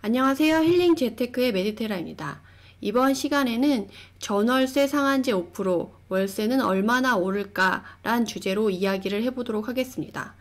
안녕하세요. 힐링 재테크의 메디테라입니다. 이번 시간에는 전월세 상한제 5%, 월세는 얼마나 오를까? 란 주제로 이야기를 해보도록 하겠습니다.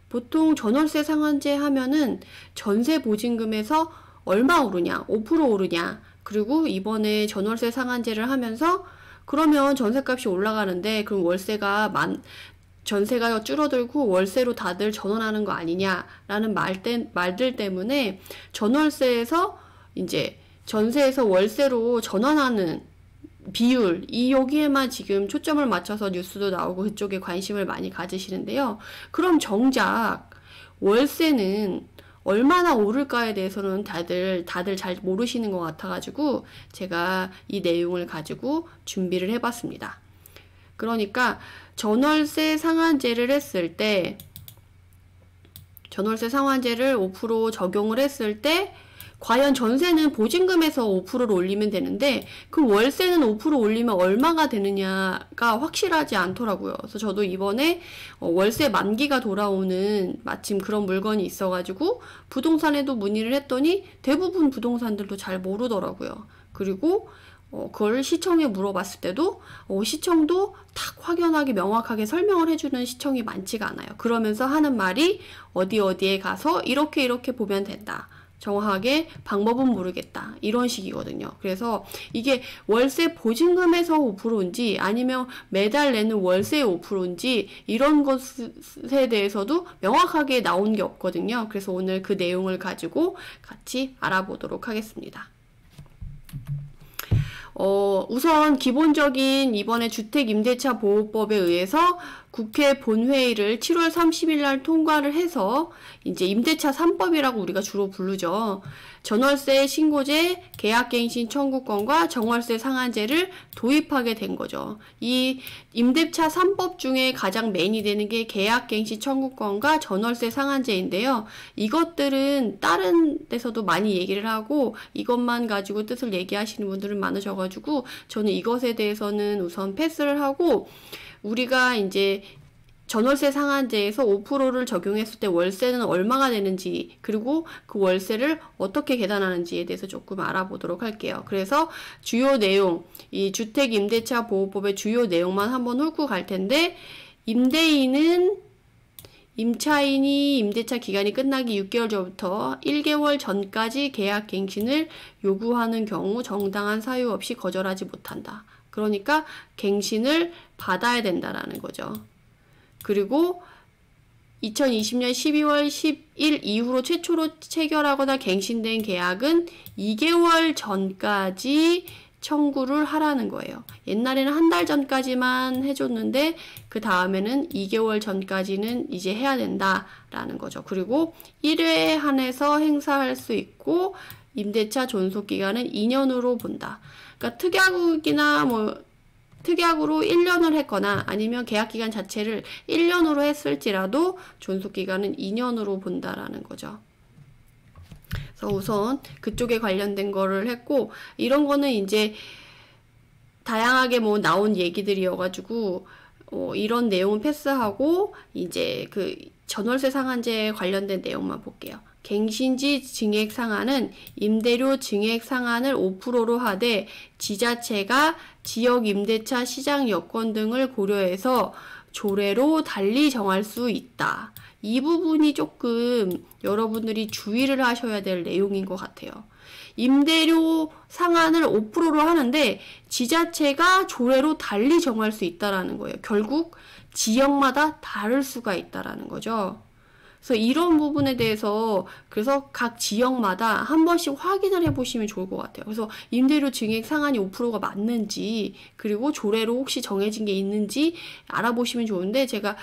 보통 전월세 상한제 하면은 전세 보증금에서 얼마 오르냐, 5% 오르냐, 그리고 이번에 전월세 상한제를 하면서 그러면 전세값이 올라가는데 그럼 전세가 줄어들고 월세로 다들 전환하는 거 아니냐라는 말들 때문에 전월세에서 이제 전세에서 월세로 전환하는 비율, 여기에만 지금 초점을 맞춰서 뉴스도 나오고 그쪽에 관심을 많이 가지시는데요. 그럼 정작 월세는 얼마나 오를까에 대해서는 다들 잘 모르시는 것 같아가지고 제가 이 내용을 가지고 준비를 해봤습니다. 그러니까 전월세 상한제를 했을 때, 전월세 상한제를 5% 적용을 했을 때 과연 전세는 보증금에서 5%를 올리면 되는데 그럼 월세는 5% 올리면 얼마가 되느냐가 확실하지 않더라고요. 그래서 저도 이번에 월세 만기가 돌아오는 마침 그런 물건이 있어가지고 부동산에도 문의를 했더니 대부분 부동산들도 잘 모르더라고요. 그리고 그걸 시청에 물어봤을 때도 시청도 딱 확연하게 명확하게 설명을 해주는 시청이 많지가 않아요. 그러면서 하는 말이 어디에 가서 이렇게 보면 된다. 정확하게 방법은 모르겠다. 이런 식이거든요. 그래서 이게 월세 보증금에서 5%인지 아니면 매달 내는 월세 5%인지 이런 것에 대해서도 명확하게 나온 게 없거든요. 그래서 오늘 그 내용을 가지고 같이 알아보도록 하겠습니다. 우선 기본적인 이번에 주택임대차 보호법에 의해서 국회 본회의를 7월 30일 날 통과를 해서 이제 임대차 3법이라고 우리가 주로 부르죠. 전월세 신고제, 계약갱신 청구권과 정월세 상한제를 도입하게 된 거죠. 이 임대차 3법 중에 가장 메인이 되는 게 계약갱신 청구권과 전월세 상한제인데요. 이것들은 다른 데서도 많이 얘기를 하고 이것만 가지고 뜻을 얘기하시는 분들은 많으셔가지고 저는 이것에 대해서는 우선 패스를 하고 우리가 이제 전월세 상한제에서 5%를 적용했을 때 월세는 얼마가 되는지 그리고 그 월세를 어떻게 계산하는지에 대해서 조금 알아보도록 할게요. 그래서 주요 내용, 이 주택임대차 보호법의 주요 내용만 한번 훑고 갈 텐데 임차인이 임대차 기간이 끝나기 6개월 전부터 1개월 전까지 계약갱신을 요구하는 경우 정당한 사유 없이 거절하지 못한다. 그러니까 갱신을 받아야 된다라는 거죠. 그리고 2020년 12월 10일 이후로 최초로 체결하거나 갱신된 계약은 2개월 전까지 청구를 하라는 거예요. 옛날에는 한 달 전까지만 해줬는데 그 다음에는 2개월 전까지는 이제 해야 된다라는 거죠. 그리고 1회에 한해서 행사할 수 있고 임대차 존속기간은 2년으로 본다. 그러니까 특약으로 1년을 했거나 아니면 계약기간 자체를 1년으로 했을지라도 존속기간은 2년으로 본다라는 거죠. 그래서 우선 그쪽에 관련된 거를 했고 이런 거는 이제 다양하게 나온 얘기들이어가지고 이런 내용은 패스하고 이제 그 전월세 상한제에 관련된 내용만 볼게요. 갱신지 증액 상한은 임대료 증액 상한을 5%로 하되 지자체가 지역 임대차 시장 여건 등을 고려해서 조례로 달리 정할 수 있다. 이 부분이 조금 여러분들이 주의를 하셔야 될 내용인 것 같아요. 임대료 상한을 5%로 하는데 지자체가 조례로 달리 정할 수 있다라는 거예요. 결국 지역마다 다를 수가 있다라는 거죠. 그래서 이런 부분에 대해서 그래서 각 지역마다 한 번씩 확인을 해보시면 좋을 것 같아요. 그래서 임대료 증액 상한이 5%가 맞는지 그리고 조례로 혹시 정해진 게 있는지 알아보시면 좋은데 제가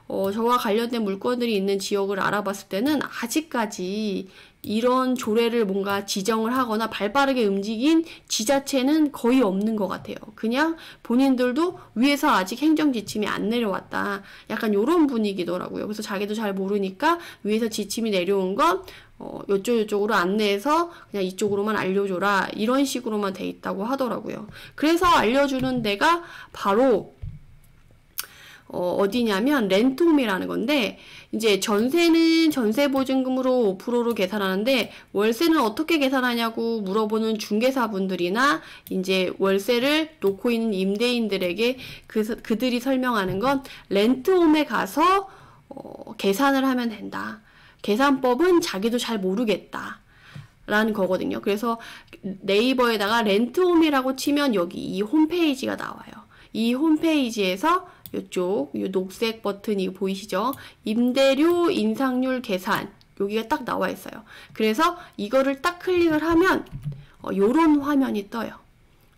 저와 관련된 물건들이 있는 지역을 알아봤을 때는 아직까지 이런 조례를 뭔가 지정을 하거나 발빠르게 움직인 지자체는 거의 없는 것 같아요. 그냥 본인들도 위에서 아직 행정지침이 안 내려왔다. 약간 요런 분위기더라고요. 그래서 자기도 잘 모르니까 위에서 지침이 내려온 건 요쪽으로 안내해서 그냥 이쪽으로만 알려줘라. 이런 식으로만 돼 있다고 하더라고요. 그래서 알려주는 데가 바로 어디냐면 렌트홈이라는 건데, 이제 전세는 전세보증금으로 5%로 계산하는데 월세는 어떻게 계산하냐고 물어보는 중개사분들이나 이제 월세를 놓고 있는 임대인들에게 그들이 설명하는 건 렌트홈에 가서 계산을 하면 된다. 계산법은 자기도 잘 모르겠다. 라는 거거든요. 그래서 네이버에다가 렌트홈이라고 치면 여기 이 홈페이지가 나와요. 이 홈페이지에서 이쪽 이 녹색 버튼이 보이시죠? 임대료 인상률 계산 여기가 딱 나와 있어요. 그래서 이거를 딱 클릭을 하면 요런 화면이 떠요.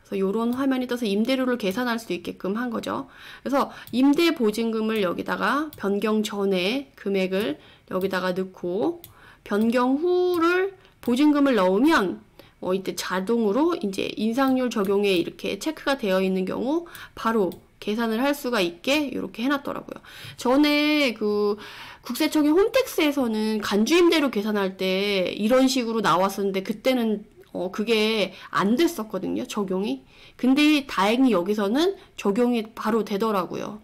그래서 요런 화면이 떠서 임대료를 계산할 수 있게끔 한 거죠. 그래서 임대 보증금을 여기다가 변경 전에 금액을 여기다가 넣고 변경 후를 보증금을 넣으면 이때 자동으로 이제 인상률 적용에 이렇게 체크가 되어 있는 경우 바로 계산을 할 수가 있게 이렇게 해놨더라고요. 전에 그 국세청의 홈택스에서는 간주임대료 계산할 때 이런 식으로 나왔었는데 그때는 그게 안 됐었거든요. 적용이. 근데 다행히 여기서는 적용이 바로 되더라고요.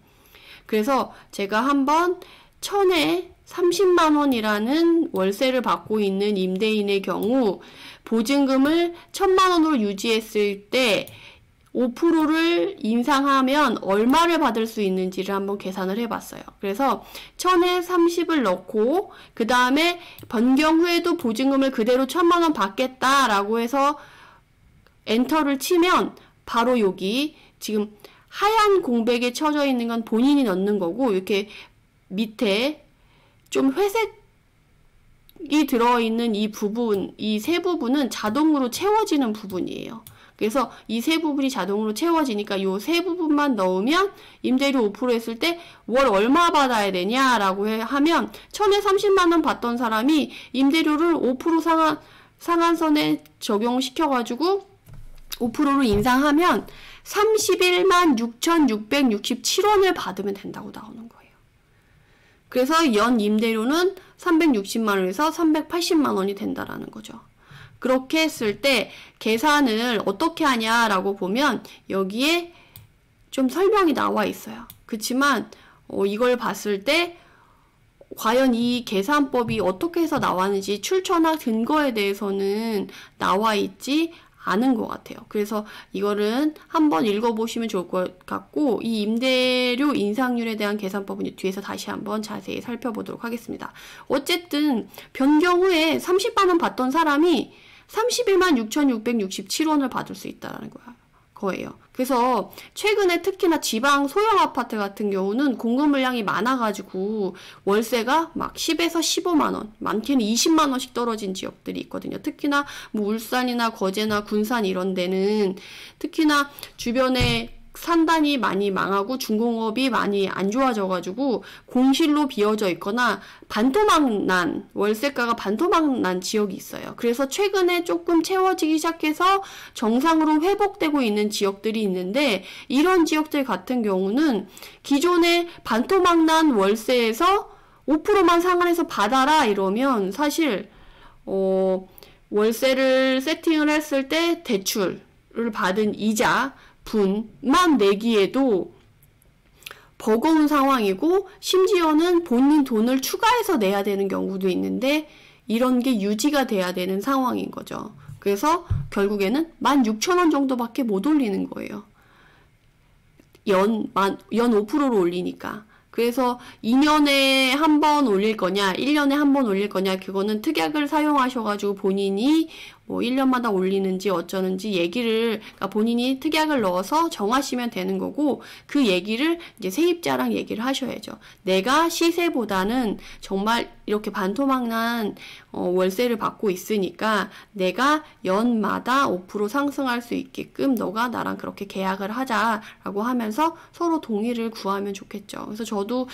그래서 제가 한번 1000에 30만 원이라는 월세를 받고 있는 임대인의 경우 보증금을 1000만 원으로 유지했을 때 5%를 인상하면 얼마를 받을 수 있는지를 한번 계산을 해봤어요. 그래서 1000에 30을 넣고 그 다음에 변경 후에도 보증금을 그대로 1000만 원 받겠다라고 해서 엔터를 치면 바로 여기 지금 하얀 공백에 쳐져 있는 건 본인이 넣는 거고 이렇게 밑에 좀 회색이 들어있는 이 부분, 이 세 부분은 자동으로 채워지는 부분이에요. 그래서 이 세 부분이 자동으로 채워지니까 요 세 부분만 넣으면 임대료 5% 했을 때 월 얼마 받아야 되냐라고 하면 1000에 30만 원 받던 사람이 임대료를 5% 상한선에 적용시켜가지고 5%로 인상하면 31만 6,667원을 받으면 된다고 나오는 거예요. 그래서 연 임대료는 360만 원에서 380만 원이 된다라는 거죠. 그렇게 했을 때 계산을 어떻게 하냐라고 보면 여기에 좀 설명이 나와 있어요. 그렇지만 이걸 봤을 때 과연 이 계산법이 어떻게 해서 나왔는지 출처나 근거에 대해서는 나와 있지 않은 것 같아요. 그래서 이거는 한번 읽어보시면 좋을 것 같고 이 임대료 인상률에 대한 계산법은 뒤에서 다시 한번 자세히 살펴보도록 하겠습니다. 어쨌든 변경 후에 30만 원 받던 사람이 31만 6,667원을 받을 수 있다는 거예요. 그래서 최근에 특히나 지방 소형 아파트 같은 경우는 공급 물량이 많아가지고 월세가 막 10에서 15만 원, 많게는 20만 원씩 떨어진 지역들이 있거든요. 특히나 뭐 울산이나 거제나 군산 이런 데는 특히나 주변에 산단이 많이 망하고 중공업이 많이 안 좋아져가지고 공실로 비어져 있거나 반토막 난 월세가가 반토막 난 지역이 있어요. 그래서 최근에 조금 채워지기 시작해서 정상으로 회복되고 있는 지역들이 있는데 이런 지역들 같은 경우는 기존에 반토막 난 월세에서 5%만 상한해서 받아라 이러면 사실 월세를 세팅을 했을 때 대출을 받은 이자 분만 내기에도 버거운 상황이고 심지어는 본인 돈을 추가해서 내야 되는 경우도 있는데 이런 게 유지가 돼야 되는 상황인 거죠. 그래서 결국에는 16,000원 정도밖에 못 올리는 거예요. 연 5%로 올리니까. 그래서 2년에 한 번 올릴 거냐 1년에 한 번 올릴 거냐 그거는 특약을 사용하셔가지고 본인이 뭐 1년마다 올리는지 어쩌는지 얘기를 그러니까 본인이 특약을 넣어서 정하시면 되는 거고 그 얘기를 이제 세입자랑 얘기를 하셔야죠. 내가 시세보다는 정말 이렇게 반토막난 월세를 받고 있으니까 내가 연마다 5% 상승할 수 있게끔 너가 나랑 그렇게 계약을 하자라고 하면서 서로 동의를 구하면 좋겠죠. 그래서 저도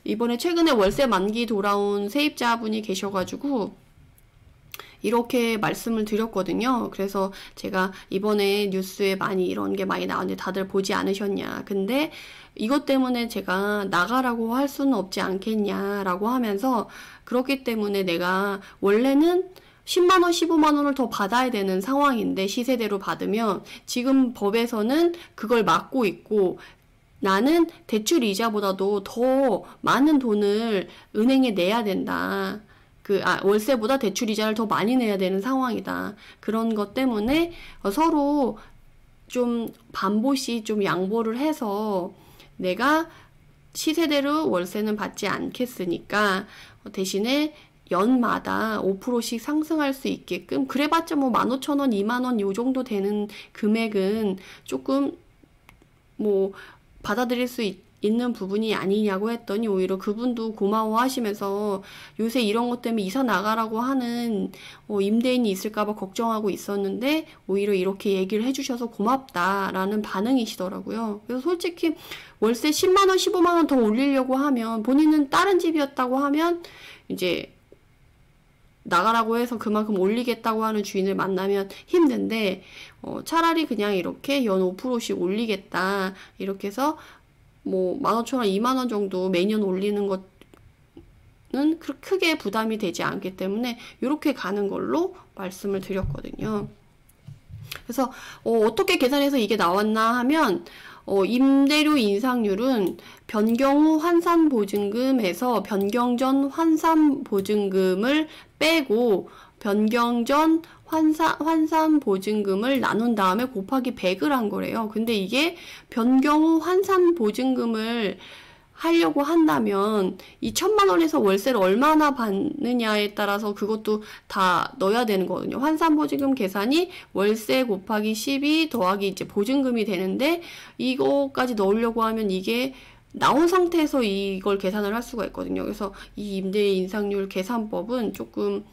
이번에 최근에 월세 만기 돌아온 세입자분이 계셔가지고 이렇게 말씀을 드렸거든요. 그래서 제가 이번에 뉴스에 많이 이런 게 많이 나왔는데 다들 보지 않으셨냐. 근데 이것 때문에 제가 나가라고 할 수는 없지 않겠냐라고 하면서 그렇기 때문에 내가 원래는 10만원, 15만원을 더 받아야 되는 상황인데 시세대로 받으면 지금 법에서는 그걸 막고 있고 나는 대출 이자보다도 더 많은 돈을 은행에 내야 된다. 월세보다 대출 이자를 더 많이 내야 되는 상황이다. 그런 것 때문에 서로 좀 반보시 좀 양보를 해서 내가 시세대로 월세는 받지 않겠으니까 대신에 연마다 5%씩 상승할 수 있게끔, 그래봤자 뭐 15,000원, 20,000원 요 정도 되는 금액은 조금 뭐 받아들일 수 있는 부분이 아니냐고 했더니 오히려 그분도 고마워하시면서 요새 이런 것 때문에 이사 나가라고 하는 임대인이 있을까봐 걱정하고 있었는데 오히려 이렇게 얘기를 해주셔서 고맙다라는 반응이시더라고요. 그래서 솔직히 월세 10만원, 15만원 더 올리려고 하면, 본인은 다른 집이었다고 하면 이제 나가라고 해서 그만큼 올리겠다고 하는 주인을 만나면 힘든데, 차라리 그냥 이렇게 연 5%씩 올리겠다, 이렇게 해서 뭐 15,000원, 20,000원 정도 매년 올리는 것은 크게 부담이 되지 않기 때문에 이렇게 가는 걸로 말씀을 드렸거든요. 그래서 어떻게 계산해서 이게 나왔나 하면, 임대료 인상률은 변경 후 환산 보증금에서 변경 전 환산 보증금을 빼고 변경 전 환산 보증금을 나눈 다음에 곱하기 100을 한 거래요. 근데 이게 변경 후 환산 보증금을 하려고 한다면 이 1,000만원에서 월세를 얼마나 받느냐에 따라서 그것도 다 넣어야 되는 거거든요. 환산보증금 계산이 월세 곱하기 12 더하기 이제 보증금이 되는데, 이거까지 넣으려고 하면 이게 나온 상태에서 이걸 계산을 할 수가 있거든요. 그래서 이 임대 인상률 계산법은 조금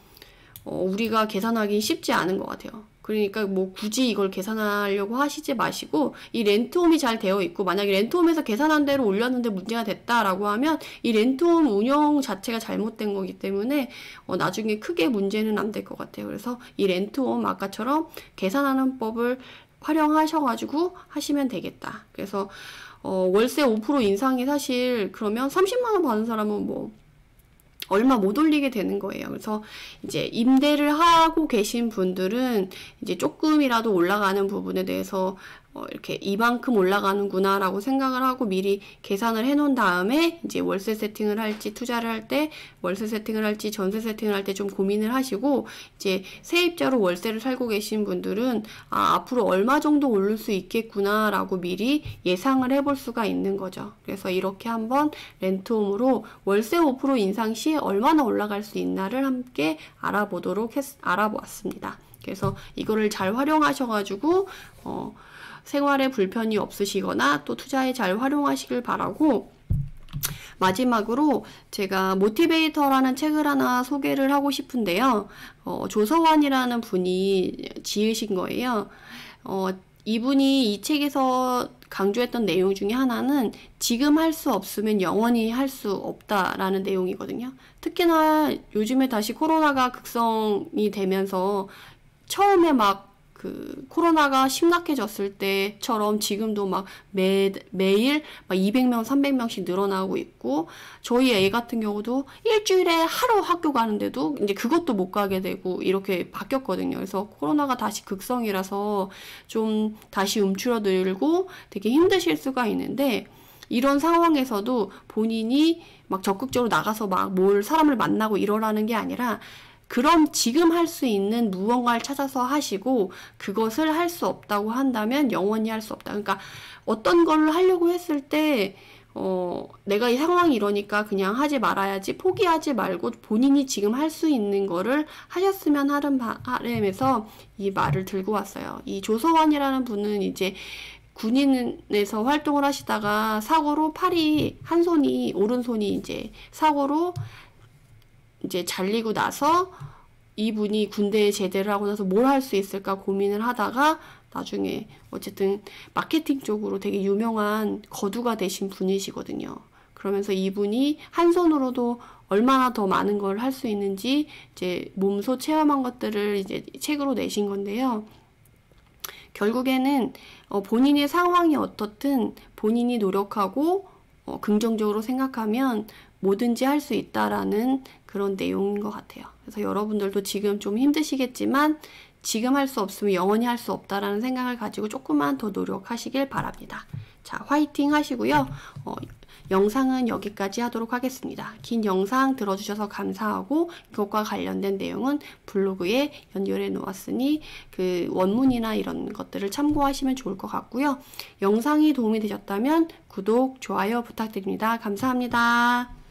우리가 계산하기 쉽지 않은 것 같아요. 그러니까 뭐 굳이 이걸 계산하려고 하시지 마시고, 이 렌트홈이 잘 되어 있고 만약에 렌트홈에서 계산한 대로 올렸는데 문제가 됐다라고 하면 이 렌트홈 운영 자체가 잘못된 거기 때문에 나중에 크게 문제는 안 될 것 같아요. 그래서 이 렌트홈 아까처럼 계산하는 법을 활용하셔가지고 하시면 되겠다. 그래서 월세 5% 인상이 사실 그러면 30만원 받는 사람은 뭐 얼마 못 올리게 되는 거예요. 그래서 이제 임대를 하고 계신 분들은 이제 조금이라도 올라가는 부분에 대해서 이렇게 이만큼 올라가는구나 라고 생각을 하고 미리 계산을 해 놓은 다음에 이제 월세 세팅을 할지, 투자를 할 때 월세 세팅을 할지, 전세 세팅을 할 때 좀 고민을 하시고, 이제 세입자로 월세를 살고 계신 분들은 앞으로 얼마 정도 오를 수 있겠구나 라고 미리 예상을 해볼 수가 있는 거죠. 그래서 이렇게 한번 렌트홈으로 월세 5% 인상 시 얼마나 올라갈 수 있나를 함께 알아보았습니다. 그래서 이거를 잘 활용하셔가지고 생활에 불편이 없으시거나 또 투자에 잘 활용하시길 바라고, 마지막으로 제가 모티베이터라는 책을 하나 소개를 하고 싶은데요. 조서환이라는 분이 지으신 거예요. 이분이 이 책에서 강조했던 내용 중에 하나는 지금 할 수 없으면 영원히 할 수 없다라는 내용이거든요. 특히나 요즘에 다시 코로나가 극성이 되면서 처음에 막 코로나가 심각해졌을 때처럼 지금도 막 매일 막 200명, 300명씩 늘어나고 있고, 저희 애 같은 경우도 일주일에 하루 학교 가는데도 이제 그것도 못 가게 되고 이렇게 바뀌었거든요. 그래서 코로나가 다시 극성이라서 좀 다시 움츠러들고 되게 힘드실 수가 있는데, 이런 상황에서도 본인이 막 적극적으로 나가서 막 사람을 만나고 이러라는 게 아니라, 그럼 지금 할 수 있는 무언가를 찾아서 하시고, 그것을 할 수 없다고 한다면 영원히 할 수 없다. 그러니까 어떤 걸 하려고 했을 때 내가 이 상황이 이러니까 그냥 하지 말아야지, 포기하지 말고 본인이 지금 할 수 있는 거를 하셨으면 하는 바람에서 이 말을 들고 왔어요. 이 조서환이라는 분은 이제 군인에서 활동을 하시다가 사고로 팔이, 한 손이, 오른손이 이제 사고로 이제 잘리고 나서 이분이 군대에 제대를 하고 나서 뭘 할 수 있을까 고민을 하다가 나중에 어쨌든 마케팅 쪽으로 되게 유명한 거두가 되신 분이시거든요. 그러면서 이분이 한 손으로도 얼마나 더 많은 걸 할 수 있는지 이제 몸소 체험한 것들을 이제 책으로 내신 건데요. 결국에는 본인의 상황이 어떻든 본인이 노력하고 긍정적으로 생각하면 뭐든지 할 수 있다라는 그런 내용인 것 같아요. 그래서 여러분들도 지금 좀 힘드시겠지만 지금 할 수 없으면 영원히 할 수 없다라는 생각을 가지고 조금만 더 노력하시길 바랍니다. 자, 화이팅 하시고요. 영상은 여기까지 하도록 하겠습니다. 긴 영상 들어주셔서 감사하고 이것과 관련된 내용은 블로그에 연결해 놓았으니 그 원문이나 이런 것들을 참고하시면 좋을 것 같고요. 영상이 도움이 되셨다면 구독, 좋아요 부탁드립니다. 감사합니다.